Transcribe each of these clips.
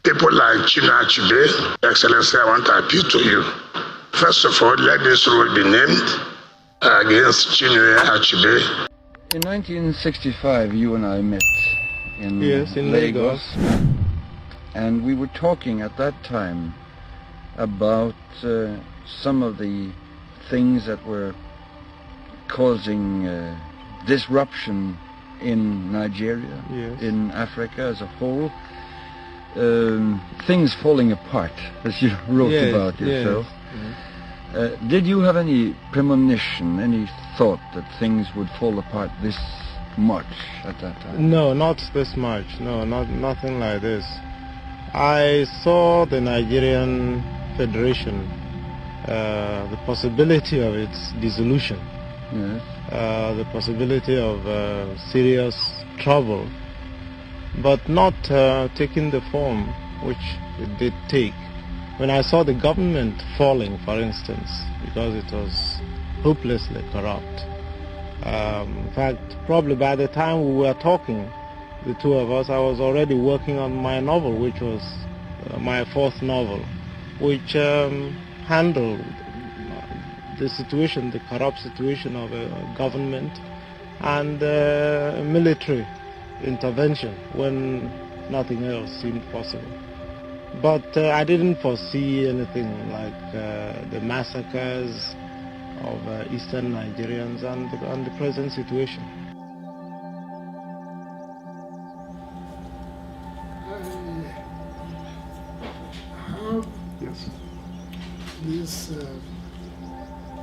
People like Chinụa Achebe, Excellency, I want to appeal to you. First of all, let this road be named against Chinụa Achebe. In 1965, you and I met in Lagos. And we were talking at that time about some of the things that were causing disruption in Nigeria, in Africa as a whole. Things falling apart, as you wrote about yourself. Did you have any premonition, any thought that things would fall apart this much at that time? No, not this much. No, nothing like this. I saw the Nigerian Federation, the possibility of its dissolution, the possibility of serious trouble, but not taking the form which it did take. When I saw the government falling, for instance, because it was hopelessly corrupt. In fact, probably by the time we were talking, the two of us, I was already working on my novel, which was my fourth novel, which handled the situation, the corrupt situation of a government and military intervention when nothing else seemed possible. But I didn't foresee anything like the massacres of eastern Nigerians and the present situation. This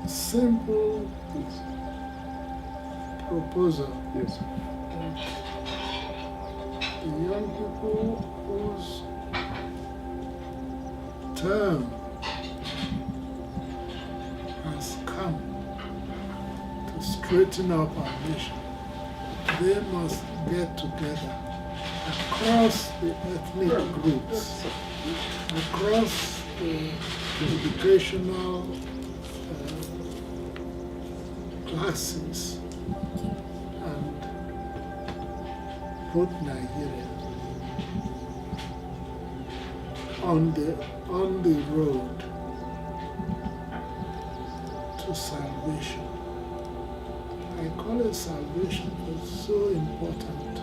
simple proposal. The young people whose term has come to straighten up our nation, they must get together across the ethnic groups, across the educational classes, and put Nigeria on the road to salvation. I call it salvation because it's so important.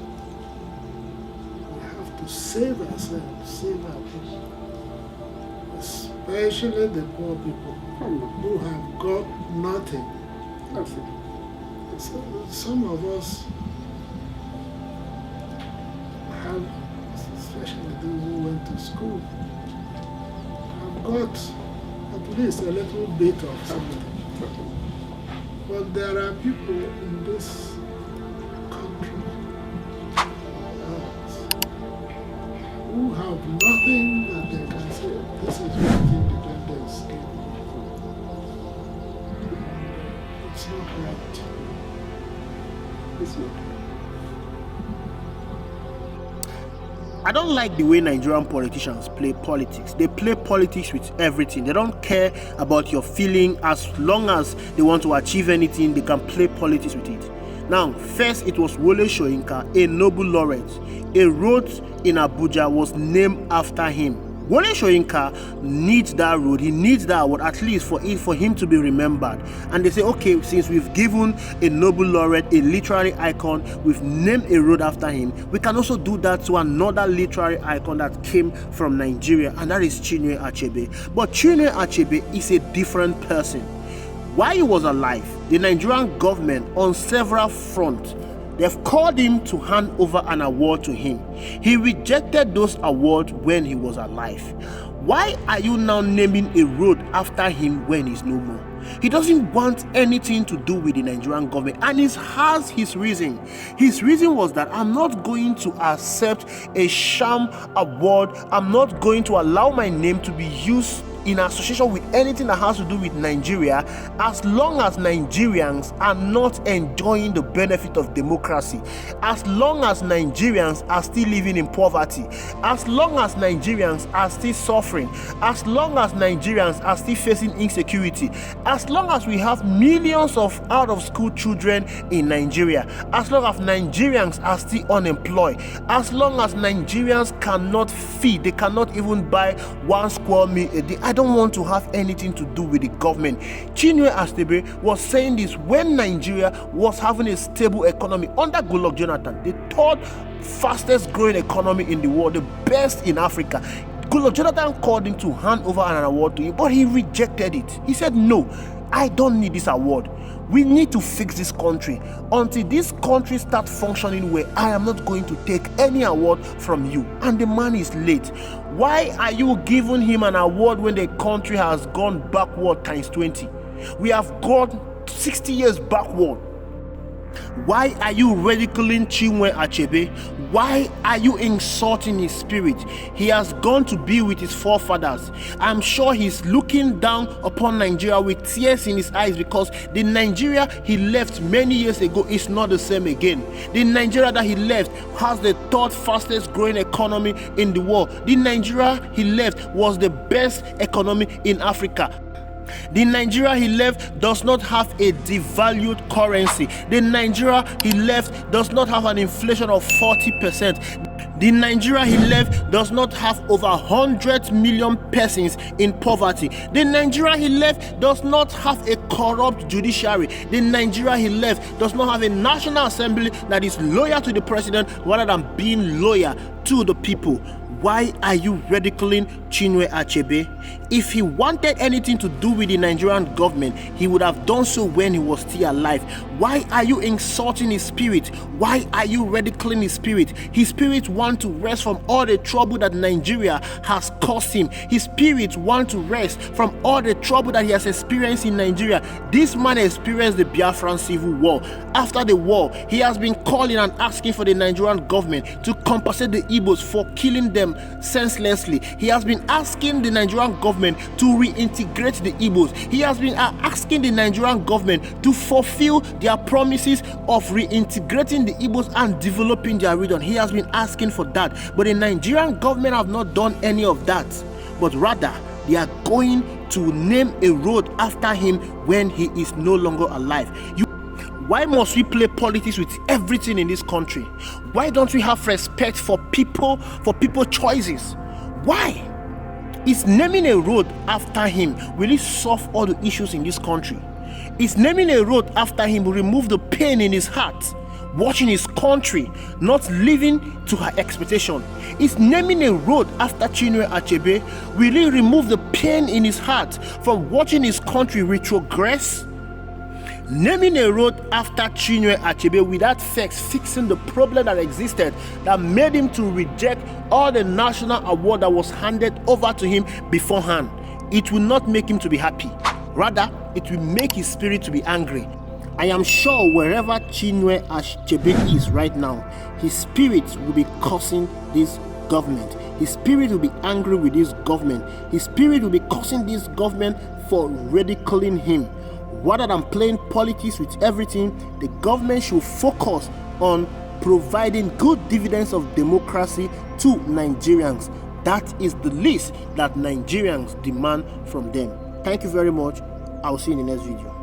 We have to save ourselves, save our people, especially the poor people who have got nothing. So some of us have, especially those who went to school, have got at least a little bit of something. But there are people in this country who have nothing that they can say, this is what independence gave me. It's not right. It's not. I don't like the way Nigerian politicians play politics. They play politics with everything. They don't care about your feeling. As long as they want to achieve anything, they can play politics with it. Now, first it was Wole Soyinka, a Nobel laureate. A road in Abuja was named after him. Wole Soyinka needs that road, he needs that award at least for him to be remembered. And they say, okay, since we've given a Nobel laureate, a literary icon, we've named a road after him, we can also do that to another literary icon that came from Nigeria, and that is Chinụa Achebe. But Chinụa Achebe is a different person. While he was alive, the Nigerian government on several fronts, they've called him to hand over an award to him. He rejected those awards when he was alive. Why are you now naming a road after him when he's no more? He doesn't want anything to do with the Nigerian government, and he has his reason. His reason was that I'm not going to accept a sham award. I'm not going to allow my name to be used in association with anything that has to do with Nigeria, as long as Nigerians are not enjoying the benefit of democracy, as long as Nigerians are still living in poverty, as long as Nigerians are still suffering, as long as Nigerians are still facing insecurity, as long as we have millions of out-of-school children in Nigeria, as long as Nigerians are still unemployed, as long as Nigerians cannot feed, they cannot even buy 1 square meal a day, I don't want to have anything to do with the government. Chinụa Achebe was saying this when Nigeria was having a stable economy under Goodluck Jonathan, the third fastest growing economy in the world, the best in Africa. Goodluck Jonathan called him to hand over an award to him, but he rejected it. He said, no, I don't need this award. We need to fix this country. Until this country starts functioning well, I am not going to take any award from you. And the man is late. Why are you giving him an award when the country has gone backward times 20? We have gone 60 years backward. Why are you ridiculing Chinụa Achebe? Why are you insulting his spirit? He has gone to be with his forefathers. I'm sure he's looking down upon Nigeria with tears in his eyes, because the Nigeria he left many years ago is not the same again. The Nigeria that he left has the third fastest growing economy in the world. The Nigeria he left was the best economy in Africa. The Nigeria he left does not have a devalued currency. The Nigeria he left does not have an inflation of 40%. The Nigeria he left does not have over 100 million persons in poverty. The Nigeria he left does not have a corrupt judiciary. The Nigeria he left does not have a National Assembly that is loyal to the president rather than being loyal to the people. Why are you ridiculing Chinụa Achebe? If he wanted anything to do with the Nigerian government, he would have done so when he was still alive. Why are you insulting his spirit? Why are you ridiculing his spirit? His spirit wants to rest from all the trouble that Nigeria has caused him. His spirit wants to rest from all the trouble that he has experienced in Nigeria. This man experienced the Biafran Civil War. After the war, he has been calling and asking for the Nigerian government to compensate the Igbos for killing them senselessly. He has been asking the Nigerian government to reintegrate the Igbos. He has been asking the Nigerian government to fulfill their promises of reintegrating the Igbos and developing their region. He has been asking for that, but the Nigerian government have not done any of that, but rather they are going to name a road after him when he is no longer alive. Why must we play politics with everything in this country? Why don't we have respect for people choices? Why? Is naming a road after him will it solve all the issues in this country? Is naming a road after him will remove the pain in his heart, watching his country not living to her expectation? Is naming a road after Chinụa Achebe will it remove the pain in his heart from watching his country retrogress? Naming a road after Chinụa Achebe without fixing the problem that existed that made him to reject all the national award that was handed over to him beforehand, it will not make him to be happy. Rather, it will make his spirit to be angry. I am sure wherever Chinụa Achebe is right now, his spirit will be cursing this government. His spirit will be angry with this government. His spirit will be cursing this government for ridiculing him. Rather than playing politics with everything, the government should focus on providing good dividends of democracy to Nigerians. That is the least that Nigerians demand from them. Thank you very much. I will see you in the next video.